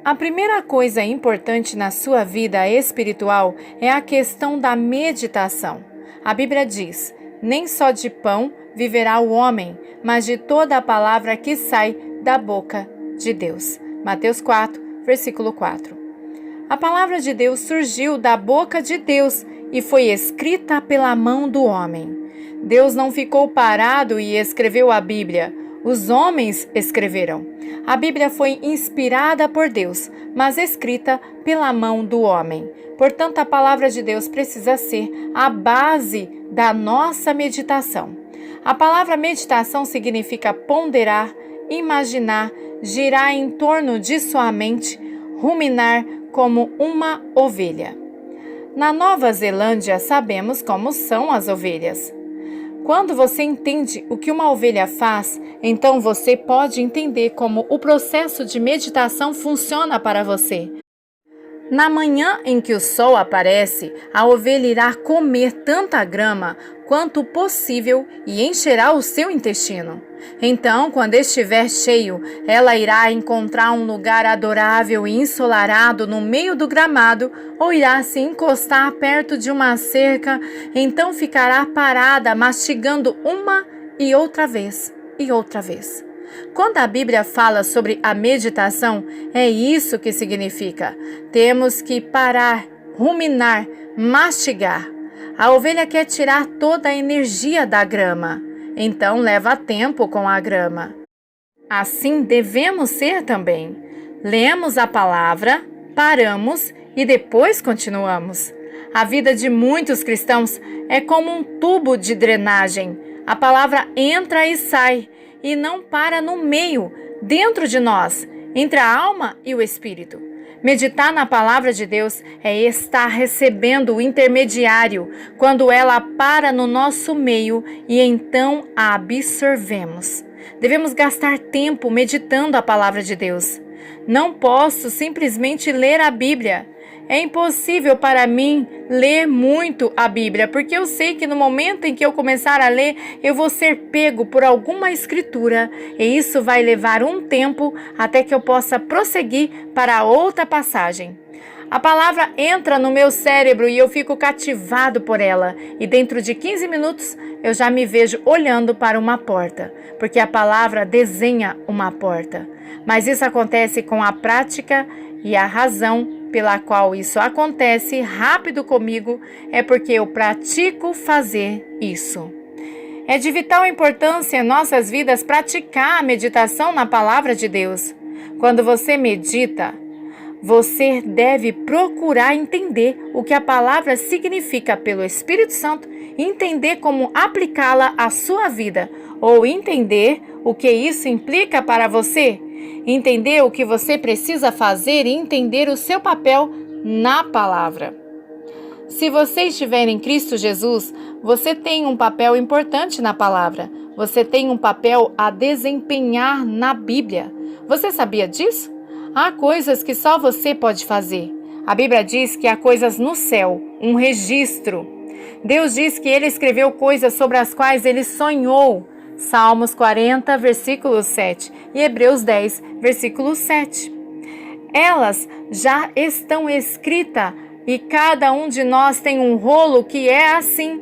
A primeira coisa importante na sua vida espiritual é a questão da meditação. A Bíblia diz: nem só de pão viverá o homem, mas de toda a palavra que sai da boca de Deus. Mateus 4, versículo 4. A palavra de Deus surgiu da boca de Deus e foi escrita pela mão do homem. Deus não ficou parado e escreveu a Bíblia. Os homens escreveram. A Bíblia foi inspirada por Deus, mas escrita pela mão do homem. Portanto, a palavra de Deus precisa ser a base da nossa meditação. A palavra meditação significa ponderar, imaginar, girar em torno de sua mente, ruminar como uma ovelha. Na Nova Zelândia, sabemos como são as ovelhas. Quando você entende o que uma ovelha faz, então você pode entender como o processo de meditação funciona para você. Na manhã em que o sol aparece, a ovelha irá comer tanta grama quanto possível e encherá o seu intestino. Então, quando estiver cheio, ela irá encontrar um lugar adorável e ensolarado no meio do gramado ou irá se encostar perto de uma cerca, então ficará parada mastigando uma e outra vez e outra vez. Quando a Bíblia fala sobre a meditação, é isso que significa. Temos que parar, ruminar, mastigar. A ovelha quer tirar toda a energia da grama, então leva tempo com a grama. Assim devemos ser também. Lemos a palavra, paramos e depois continuamos. A vida de muitos cristãos é como um tubo de drenagem. A palavra entra e sai e não para no meio, dentro de nós, entre a alma e o espírito. Meditar na palavra de Deus é estar recebendo o intermediário quando ela para no nosso meio e então a absorvemos. Devemos gastar tempo meditando a palavra de Deus. Não posso simplesmente ler a Bíblia. É impossível para mim ler muito a Bíblia, porque eu sei que no momento em que eu começar a ler, eu vou ser pego por alguma escritura e isso vai levar um tempo até que eu possa prosseguir para outra passagem. A palavra entra no meu cérebro e eu fico cativado por ela, e dentro de 15 minutos eu já me vejo olhando para uma porta, porque a palavra desenha uma porta. Mas isso acontece com a prática e a razão pela qual isso acontece rápido comigo é porque eu pratico fazer isso. É de vital importância em nossas vidas praticar a meditação na palavra de Deus. Quando você medita, você deve procurar entender o que a palavra significa pelo Espírito Santo e entender como aplicá-la à sua vida, ou entender o que isso implica para você. Entender o que você precisa fazer e entender o seu papel na palavra. Se você estiver em Cristo Jesus, você tem um papel importante na palavra. Você tem um papel a desempenhar na Bíblia. Você sabia disso? Há coisas que só você pode fazer. A Bíblia diz que há coisas no céu, um registro. Deus diz que Ele escreveu coisas sobre as quais Ele sonhou. Salmos 40, versículo 7 e Hebreus 10, versículo 7. Elas já estão escritas e cada um de nós tem um rolo que é assim.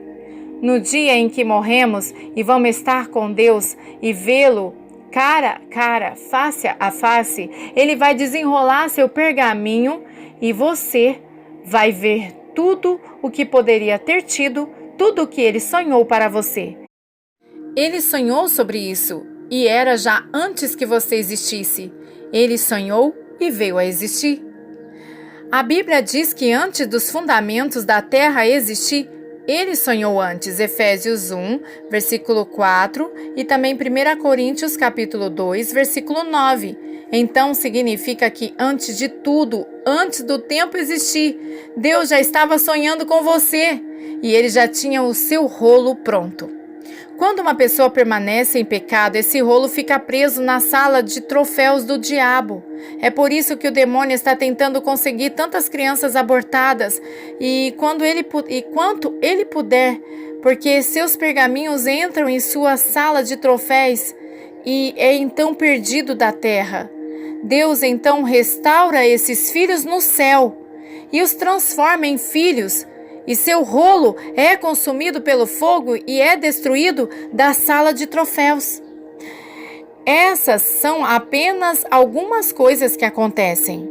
No dia em que morremos e vamos estar com Deus e vê-lo cara a cara, face a face, Ele vai desenrolar seu pergaminho e você vai ver tudo o que poderia ter tido, tudo o que Ele sonhou para você. Ele sonhou sobre isso e era já antes que você existisse. Ele sonhou e veio a existir. A Bíblia diz que antes dos fundamentos da terra existir, Ele sonhou antes. Efésios 1, versículo 4 e também 1 Coríntios capítulo 2, versículo 9. Então significa que antes de tudo, antes do tempo existir, Deus já estava sonhando com você e Ele já tinha o seu rolo pronto. Quando uma pessoa permanece em pecado, esse rolo fica preso na sala de troféus do diabo. É por isso que o demônio está tentando conseguir tantas crianças abortadas e quanto ele puder, porque seus pergaminhos entram em sua sala de troféus e é então perdido da terra. Deus então restaura esses filhos no céu e os transforma em filhos, e seu rolo é consumido pelo fogo e é destruído da sala de troféus. Essas são apenas algumas coisas que acontecem.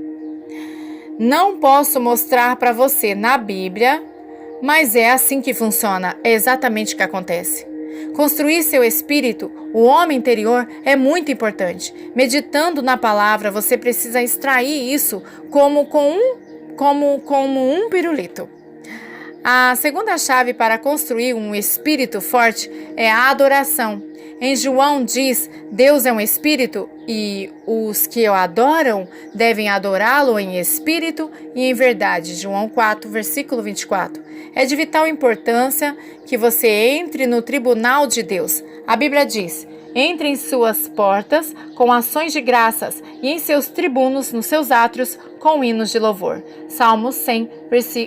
Não posso mostrar para você na Bíblia, mas é assim que funciona, é exatamente o que acontece. Construir seu espírito, o homem interior, é muito importante. Meditando na palavra, você precisa extrair isso como um pirulito. A segunda chave para construir um espírito forte é a adoração. Em João diz, Deus é um espírito e os que o adoram devem adorá-lo em espírito e em verdade. João 4, versículo 24. É de vital importância que você entre no tribunal de Deus. A Bíblia diz, entre em suas portas com ações de graças e em seus tribunos, nos seus átrios, com hinos de louvor. Salmos 100,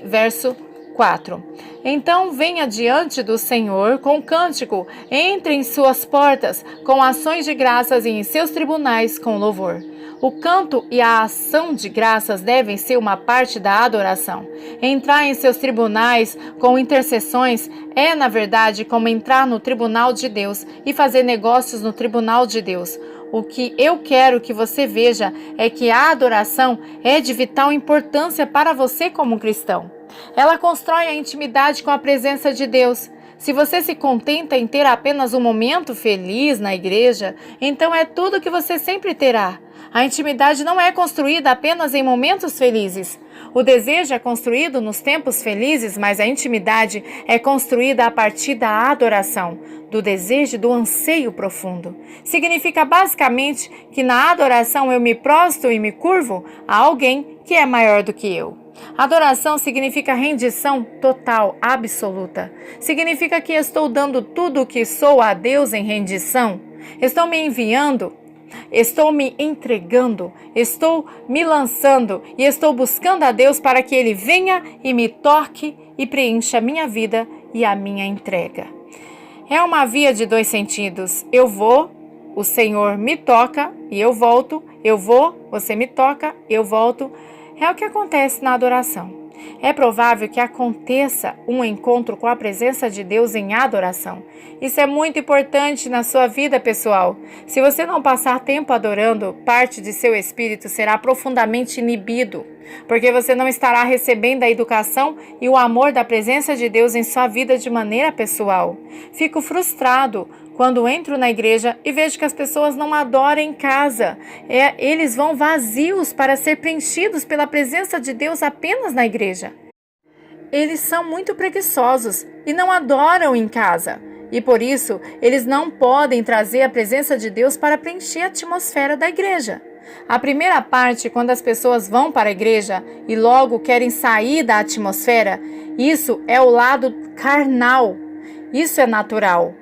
verso 4. Então venha diante do Senhor com cântico, entre em suas portas com ações de graças e em seus tribunais com louvor. O canto e a ação de graças devem ser uma parte da adoração. Entrar em seus tribunais com intercessões é, na verdade, como entrar no tribunal de Deus e fazer negócios no tribunal de Deus. O que eu quero que você veja é que a adoração é de vital importância para você como cristão. Ela constrói a intimidade com a presença de Deus. Se você se contenta em ter apenas um momento feliz na igreja, então é tudo que você sempre terá. A intimidade não é construída apenas em momentos felizes. O desejo é construído nos tempos felizes, mas a intimidade é construída a partir da adoração, do desejo e do anseio profundo. Significa basicamente que na adoração eu me prostro e me curvo a alguém que é maior do que eu. Adoração significa rendição total, absoluta. Significa que estou dando tudo o que sou a Deus em rendição. Estou me enviando, estou me entregando, estou me lançando e estou buscando a Deus para que Ele venha e me toque e preencha a minha vida e a minha entrega. É uma via de dois sentidos. Eu vou, o Senhor me toca e eu volto. Eu vou, você me toca, eu volto. É o que acontece na adoração. É provável que aconteça um encontro com a presença de Deus em adoração. Isso é muito importante na sua vida pessoal. Se você não passar tempo adorando, parte de seu espírito será profundamente inibido, porque você não estará recebendo a educação e o amor da presença de Deus em sua vida de maneira pessoal. Fico frustrado quando entro na igreja e vejo que as pessoas não adoram em casa. Eles vão vazios para ser preenchidos pela presença de Deus apenas na igreja. Eles são muito preguiçosos e não adoram em casa. E por isso, eles não podem trazer a presença de Deus para preencher a atmosfera da igreja. A primeira parte, quando as pessoas vão para a igreja e logo querem sair da atmosfera, isso é o lado carnal. Isso é natural.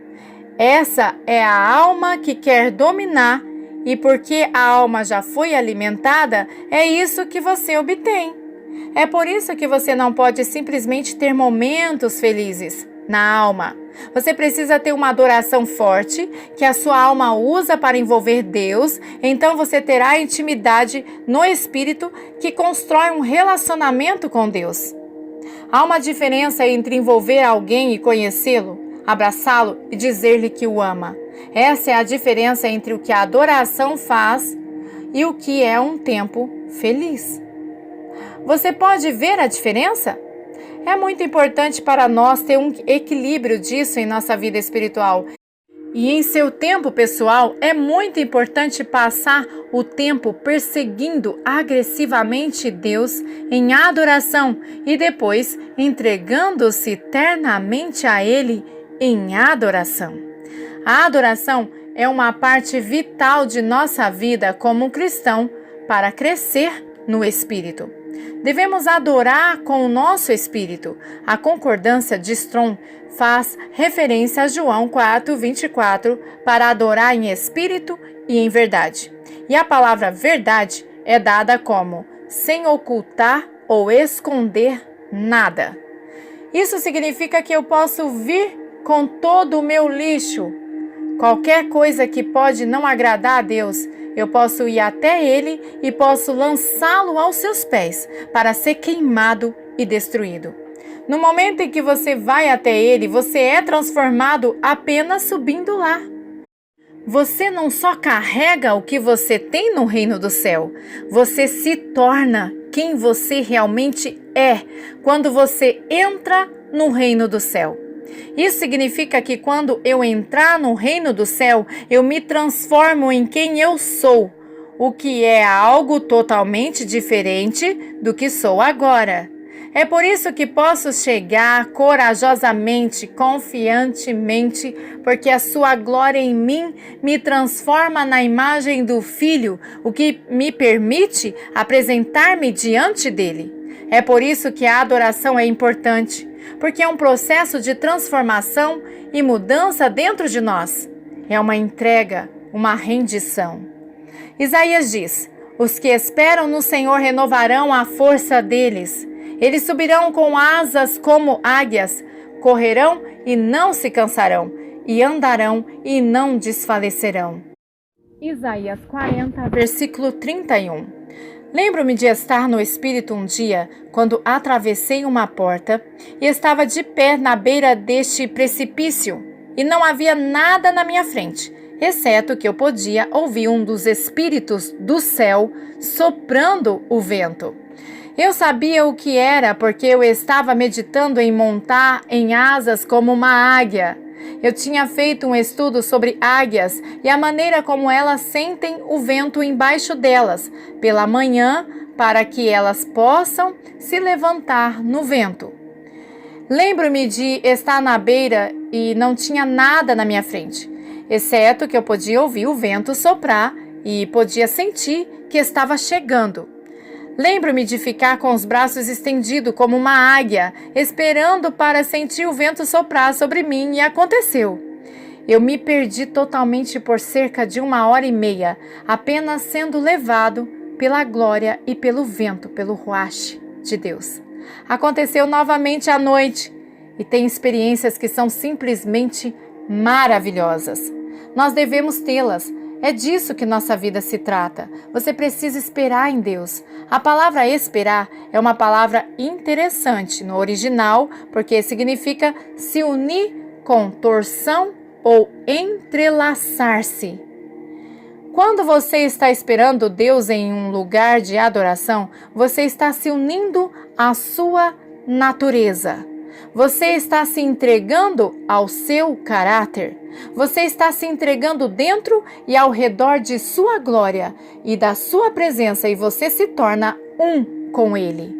Essa é a alma que quer dominar e porque a alma já foi alimentada, é isso que você obtém. É por isso que você não pode simplesmente ter momentos felizes na alma. Você precisa ter uma adoração forte que a sua alma usa para envolver Deus, então você terá intimidade no espírito que constrói um relacionamento com Deus. Há uma diferença entre envolver alguém e conhecê-lo, abraçá-lo e dizer-lhe que o ama. Essa é a diferença entre o que a adoração faz e o que é um tempo feliz. Você pode ver a diferença? É muito importante para nós ter um equilíbrio disso em nossa vida espiritual. E em seu tempo pessoal, é muito importante passar o tempo perseguindo agressivamente Deus em adoração e depois entregando-se ternamente a Ele em adoração. A adoração é uma parte vital de nossa vida como cristão para crescer no Espírito. Devemos adorar com o nosso espírito. A concordância de Strong faz referência a João 4:24 para adorar em espírito e em verdade. E a palavra verdade é dada como sem ocultar ou esconder nada. Isso significa que eu posso vir com todo o meu lixo, qualquer coisa que pode não agradar a Deus, eu posso ir até ele e posso lançá-lo aos seus pés para ser queimado e destruído. No momento em que você vai até ele, você é transformado apenas subindo lá. Você não só carrega o que você tem no reino do céu, você se torna quem você realmente é quando você entra no reino do céu. Isso significa que quando eu entrar no reino do céu, eu me transformo em quem eu sou, o que é algo totalmente diferente do que sou agora. É por isso que posso chegar corajosamente, confiantemente, porque a sua glória em mim me transforma na imagem do Filho, o que me permite apresentar-me diante dele. É por isso que a adoração é importante, porque é um processo de transformação e mudança dentro de nós. É uma entrega, uma rendição. Isaías diz: os que esperam no Senhor renovarão a força deles. Eles subirão com asas como águias, correrão e não se cansarão, e andarão e não desfalecerão. Isaías 40, versículo 31. Lembro-me de estar no Espírito um dia, quando atravessei uma porta e estava de pé na beira deste precipício, e não havia nada na minha frente, exceto que eu podia ouvir um dos espíritos do céu soprando o vento. Eu sabia o que era porque eu estava meditando em montar em asas como uma águia. Eu tinha feito um estudo sobre águias e a maneira como elas sentem o vento embaixo delas, pela manhã, para que elas possam se levantar no vento. Lembro-me de estar na beira e não tinha nada na minha frente, exceto que eu podia ouvir o vento soprar e podia sentir que estava chegando. Lembro-me de ficar com os braços estendidos como uma águia, esperando para sentir o vento soprar sobre mim, e aconteceu. Eu me perdi totalmente por cerca de 1h30, apenas sendo levado pela glória e pelo vento, pelo ruach de Deus. Aconteceu novamente à noite, e tem experiências que são simplesmente maravilhosas. Nós devemos tê-las. É disso que nossa vida se trata. Você precisa esperar em Deus. A palavra esperar é uma palavra interessante no original, porque significa se unir com torção ou entrelaçar-se. Quando você está esperando Deus em um lugar de adoração, você está se unindo à sua natureza. Você está se entregando ao seu caráter. Você está se entregando dentro e ao redor de sua glória e da sua presença, e você se torna um com Ele.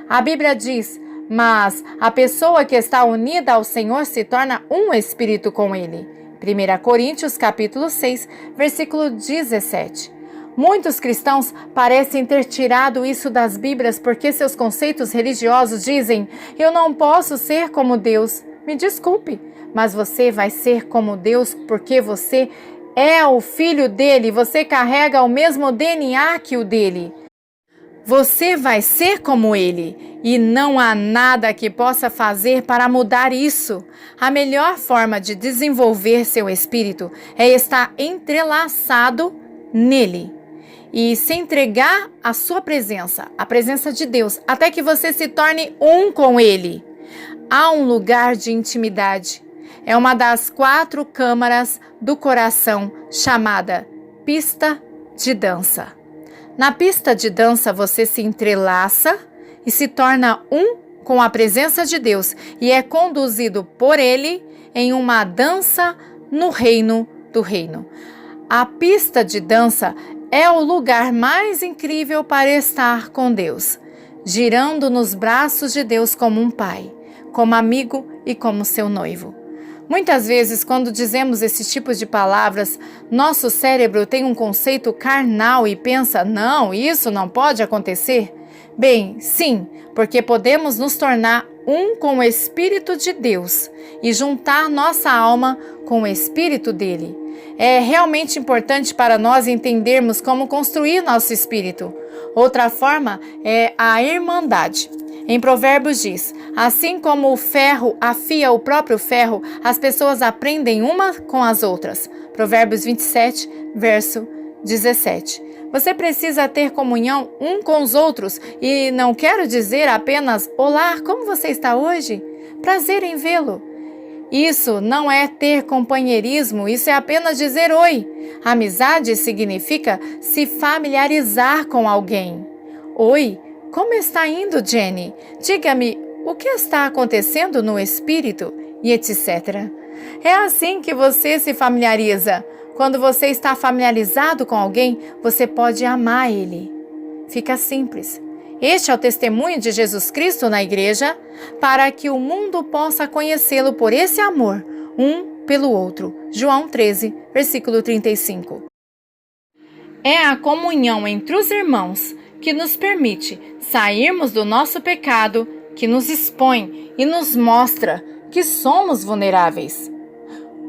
A Bíblia diz: mas a pessoa que está unida ao Senhor se torna um espírito com Ele. 1 Coríntios capítulo 6, versículo 17. Muitos cristãos parecem ter tirado isso das Bíblias porque seus conceitos religiosos dizem: eu não posso ser como Deus. Me desculpe, mas você vai ser como Deus porque você é o filho dele, você carrega o mesmo DNA que o dele. Você vai ser como ele e não há nada que possa fazer para mudar isso. A melhor forma de desenvolver seu espírito é estar entrelaçado nele e se entregar à sua presença, a presença de Deus, até que você se torne um com Ele. Há um lugar de intimidade. É uma das 4 câmaras do coração, chamada pista de dança. Na pista de dança, você se entrelaça e se torna um com a presença de Deus e é conduzido por Ele em uma dança no reino do reino. A pista de dança é o lugar mais incrível para estar com Deus, girando nos braços de Deus como um pai, como amigo e como seu noivo. Muitas vezes, quando dizemos esse tipo de palavras, nosso cérebro tem um conceito carnal e pensa: não, isso não pode acontecer. Bem, sim, porque podemos nos tornar um com o Espírito de Deus e juntar nossa alma com o Espírito dele. É realmente importante para nós entendermos como construir nosso espírito. Outra forma é a irmandade. Em Provérbios diz: assim como o ferro afia o próprio ferro, as pessoas aprendem uma com as outras. Provérbios 27, verso 17. Você precisa ter comunhão um com os outros e não quero dizer apenas olá, como você está hoje? Prazer em vê-lo. Isso não é ter companheirismo, isso é apenas dizer oi. Amizade significa se familiarizar com alguém. Oi, como está indo, Jenny? Diga-me, o que está acontecendo no espírito? E etc. É assim que você se familiariza. Quando você está familiarizado com alguém, você pode amar ele. Fica simples. Este é o testemunho de Jesus Cristo na igreja, para que o mundo possa conhecê-lo por esse amor, um pelo outro. João 13, versículo 35. É a comunhão entre os irmãos que nos permite sairmos do nosso pecado, que nos expõe e nos mostra que somos vulneráveis.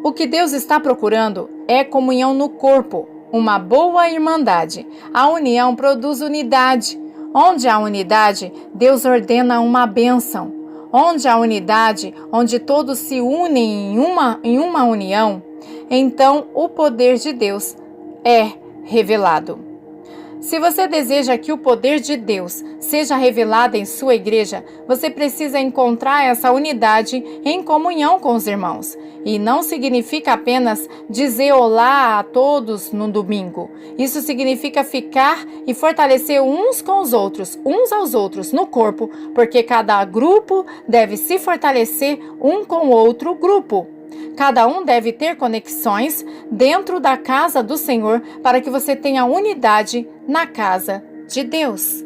O que Deus está procurando é comunhão no corpo, uma boa irmandade. A união produz unidade. Onde há unidade, Deus ordena uma bênção. Onde há unidade, onde todos se unem em uma união, então o poder de Deus é revelado. Se você deseja que o poder de Deus seja revelado em sua igreja, você precisa encontrar essa unidade em comunhão com os irmãos. E não significa apenas dizer olá a todos no domingo. Isso significa ficar e fortalecer uns aos outros no corpo, porque cada grupo deve se fortalecer um com o outro grupo. Cada um deve ter conexões dentro da casa do Senhor para que você tenha unidade na casa de Deus.